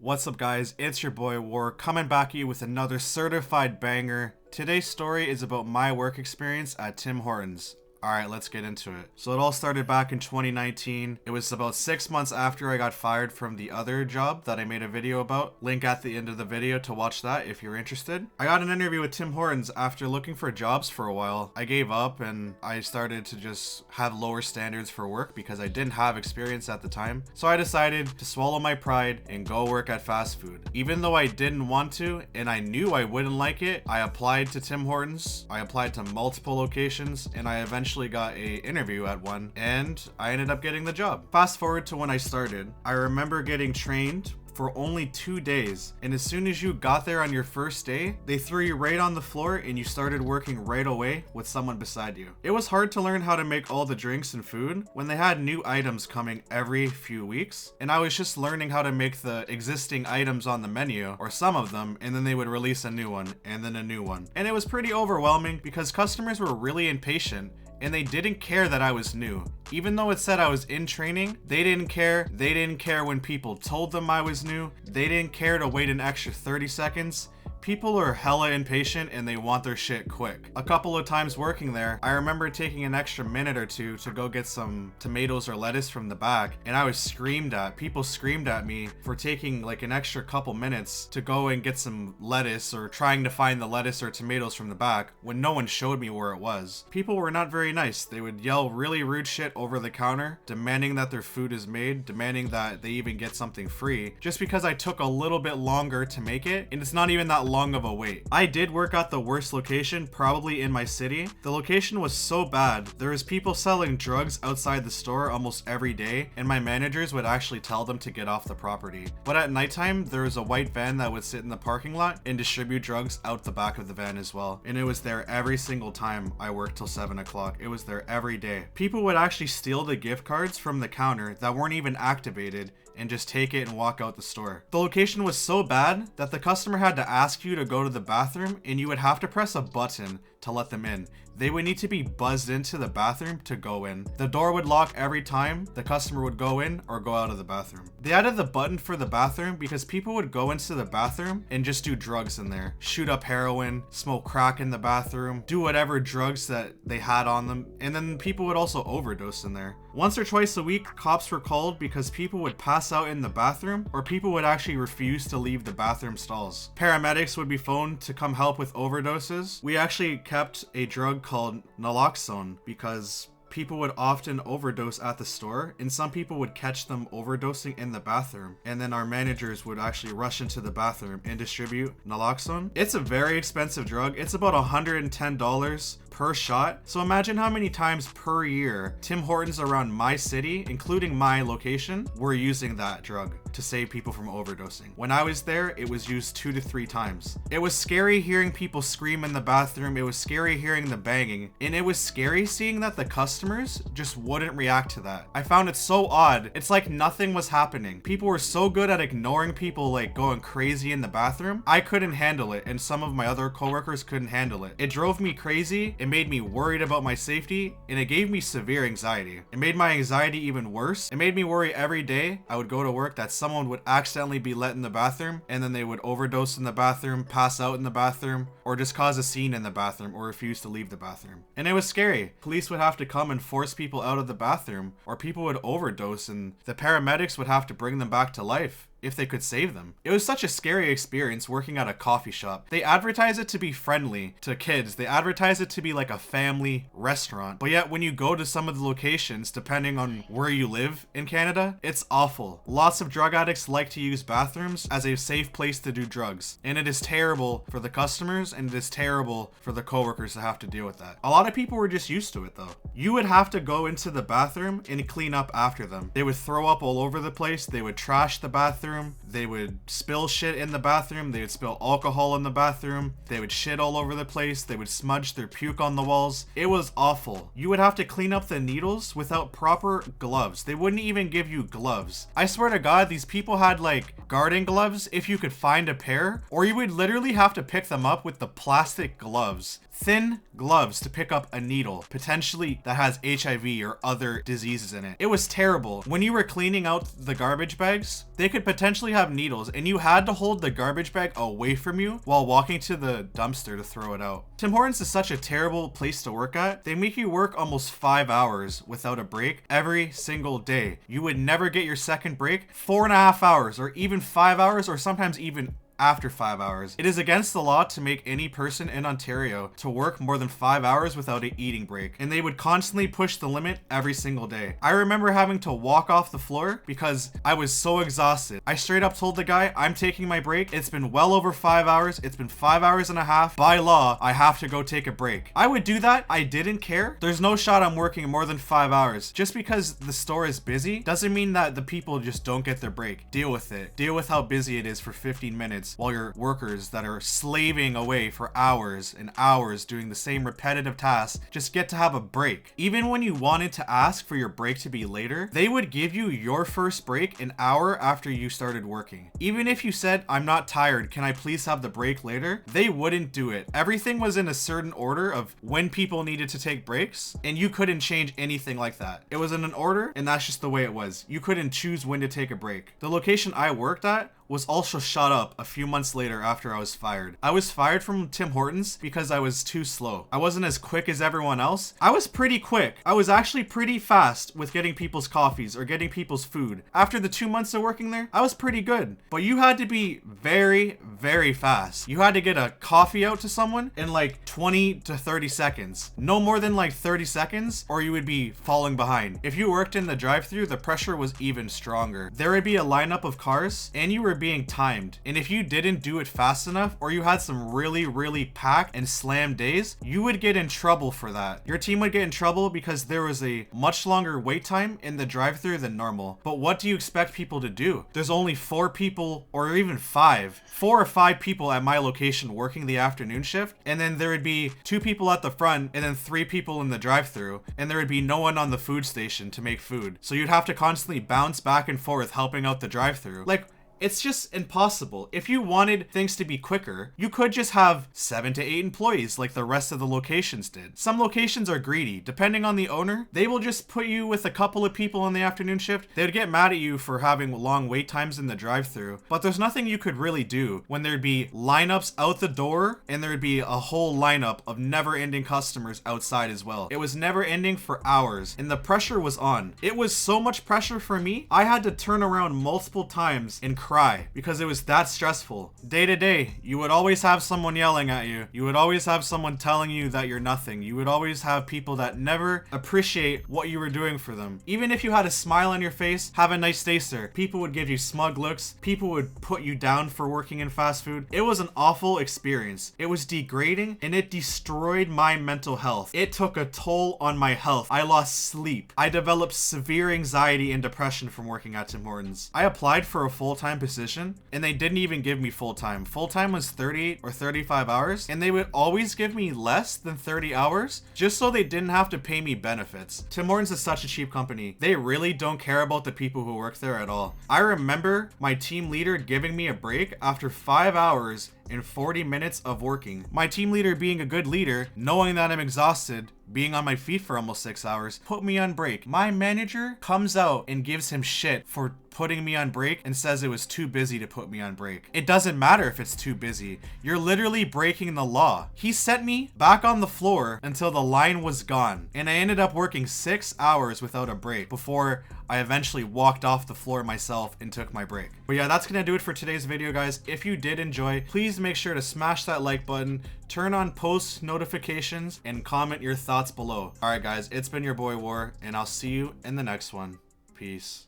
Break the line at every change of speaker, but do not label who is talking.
What's up guys, it's your boy War coming back at you with another certified banger. Today's story is about my work experience at Tim Hortons. Alright, let's get into it. So it all started back in 2019. It was about 6 months after I got fired from the other job that I made a video about. Link at the end of the video to watch that if you're interested. I got an interview with Tim Hortons after looking for jobs for a while. I gave up and I started to just have lower standards for work because I didn't have experience at the time. So I decided to swallow my pride and go work at fast food. Even though I didn't want to and I knew I wouldn't like it, I applied to Tim Hortons. I applied to multiple locations and I eventually got a interview at one and I ended up getting the job. Fast forward to when I started, I remember getting trained for only 2 days, and as soon as you got there on your first day, they threw you right on the floor and you started working right away with someone beside you. It was hard to learn how to make all the drinks and food when they had new items coming every few weeks, and I was just learning how to make the existing items on the menu, or some of them, and then they would release a new one, and then a new one. And it was pretty overwhelming because customers were really impatient and they didn't care that I was new. Even though it said I was in training, they didn't care. They didn't care when people told them I was new. They didn't care to wait an extra 30 seconds. People are hella impatient and they want their shit quick. A couple of times working there, I remember taking an extra minute or two to go get some tomatoes or lettuce from the back, and I was screamed at. People screamed at me for taking like an extra couple minutes to go and get some lettuce or trying to find the lettuce or tomatoes from the back when no one showed me where it was. People were not very nice. They would yell really rude shit over the counter, demanding that their food is made, demanding that they even get something free, just because I took a little bit longer to make it, and it's not even that long of a wait. I did work at the worst location probably in my city. The location was so bad, there was people selling drugs outside the store almost every day, and my managers would actually tell them to get off the property. But at nighttime, there was a white van that would sit in the parking lot and distribute drugs out the back of the van as well, and it was there every single time I worked till 7 o'clock. It was there every day. People would actually steal the gift cards from the counter that weren't even activated and just take it and walk out the store. The location was so bad that the customer had to ask you to go to the bathroom and you would have to press a button to let them in. They would need to be buzzed into the bathroom to go in. The door would lock every time the customer would go in or go out of the bathroom. They added the button for the bathroom because people would go into the bathroom and just do drugs in there. Shoot up heroin, smoke crack in the bathroom, do whatever drugs that they had on them, and then people would also overdose in there. Once or twice a week, cops were called because people would pass out in the bathroom or people would actually refuse to leave the bathroom stalls. Paramedics would be phoned to come help with overdoses. We actually kept a drug called naloxone because people would often overdose at the store and some people would catch them overdosing in the bathroom, and then our managers would actually rush into the bathroom and distribute naloxone. It's a very expensive drug. It's about $110 per shot. So imagine how many times per year Tim Hortons around my city, including my location, were using that drug to save people from overdosing. When I was there, it was used 2 to 3 times. It was scary hearing people scream in the bathroom. It was scary hearing the banging, and it was scary seeing that the customers just wouldn't react to that. I found it so odd. It's like nothing was happening. People were so good at ignoring people like going crazy in the bathroom. I couldn't handle it, and some of my other coworkers couldn't handle it. It drove me crazy. It made me worried about my safety, and it gave me severe anxiety. It made my anxiety even worse. It made me worry every day I would go to work that someone would accidentally be let in the bathroom and then they would overdose in the bathroom, pass out in the bathroom, or just cause a scene in the bathroom or refuse to leave the bathroom. And it was scary. Police would have to come and force people out of the bathroom, or people would overdose and the paramedics would have to bring them back to life if they could save them. It was such a scary experience working at a coffee shop. They advertise it to be friendly to kids. They advertise it to be like a family restaurant. But yet when you go to some of the locations, depending on where you live in Canada, it's awful. Lots of drug addicts like to use bathrooms as a safe place to do drugs. And it is terrible for the customers and it is terrible for the coworkers to have to deal with that. A lot of people were just used to it though. You would have to go into the bathroom and clean up after them. They would throw up all over the place. They would trash the bathroom. They would spill shit in the bathroom. They would spill alcohol in the bathroom. They would shit all over the place. They would smudge their puke on the walls. It was awful. You would have to clean up the needles without proper gloves. They wouldn't even give you gloves. I swear to God, these people had like garden gloves if you could find a pair, or you would literally have to pick them up with the plastic gloves. Thin gloves to pick up a needle, potentially that has HIV or other diseases in it. It was terrible. When you were cleaning out the garbage bags, they could potentially potentially have needles, and you had to hold the garbage bag away from you while walking to the dumpster to throw it out. Tim Hortons is such a terrible place to work at. They make you work almost 5 hours without a break every single day. You would never get your second break. 4.5 hours, or even 5 hours, or sometimes even after 5 hours. It is against the law to make any person in Ontario to work more than 5 hours without an eating break, and they would constantly push the limit every single day. I remember having to walk off the floor because I was so exhausted. I straight up told the guy, I'm taking my break. It's been well over 5 hours. It's been 5 hours and a half. By law, I have to go take a break. I would do that. I didn't care. There's no shot I'm working more than 5 hours. Just because the store is busy doesn't mean that the people just don't get their break. Deal with it. Deal with how busy it is for 15 minutes while your workers that are slaving away for hours and hours doing the same repetitive tasks just get to have a break. Even when you wanted to ask for your break to be later, they would give you your first break an hour after you started working. Even if you said, I'm not tired, can I please have the break later? They wouldn't do it. Everything was in a certain order of when people needed to take breaks, and you couldn't change anything like that. It was in an order, and that's just the way it was. You couldn't choose when to take a break. The location I worked at was also shut up a few months later after I was fired. I was fired from Tim Hortons because I was too slow. I wasn't as quick as everyone else. I was pretty quick. I was actually pretty fast with getting people's coffees or getting people's food. After the 2 months of working there, I was pretty good. But you had to be very, very fast. You had to get a coffee out to someone in like 20 to 30 seconds. No more than like 30 seconds or you would be falling behind. If you worked in the drive-thru, the pressure was even stronger. There would be a lineup of cars and you were being timed, and if you didn't do it fast enough or you had some really packed and slammed days, you would get in trouble for that. Your team would get in trouble because there was a much longer wait time in the drive-thru than normal. But what do you expect people to do? There's only 4 people or even 5, 4 or 5 people at my location working the afternoon shift, and then there would be 2 people at the front and then 3 people in the drive-thru, and there would be no one on the food station to make food. So you'd have to constantly bounce back and forth helping out the drive-thru. Like, it's just impossible. If you wanted things to be quicker, you could just have 7 to 8 employees like the rest of the locations did. Some locations are greedy. Depending on the owner, they will just put you with a couple of people on the afternoon shift. They would get mad at you for having long wait times in the drive-thru, but there's nothing you could really do when there'd be lineups out the door and there'd be a whole lineup of never-ending customers outside as well. It was never ending for hours and the pressure was on. It was so much pressure for me, I had to turn around multiple times and cry because it was that stressful. Day to day, you would always have someone yelling at you. You would always have someone telling you that you're nothing. You would always have people that never appreciate what you were doing for them. Even if you had a smile on your face, have a nice day, sir, people would give you smug looks. People would put you down for working in fast food. It was an awful experience. It was degrading and it destroyed my mental health. It took a toll on my health. I lost sleep. I developed severe anxiety and depression from working at Tim Hortons. I applied for a full-time position and they didn't even give me full-time. Full-time was 38 or 35 hours and they would always give me less than 30 hours just so they didn't have to pay me benefits. Tim Hortons is such a cheap company. They really don't care about the people who work there at all. I remember my team leader giving me a break after 5 hours and 40 minutes of working. My team leader, being a good leader, knowing that I'm exhausted, being on my feet for almost 6 hours, put me on break. My manager comes out and gives him shit for putting me on break and says it was too busy to put me on break. It doesn't matter if it's too busy. You're literally breaking the law. He sent me back on the floor until the line was gone, and I ended up working 6 hours without a break before I eventually walked off the floor myself and took my break. But yeah, that's gonna do it for today's video, guys. If you did enjoy, please make sure to smash that like button, turn on post notifications, and comment your thoughts below. All right, guys, it's been your boy War, and I'll see you in the next one. Peace.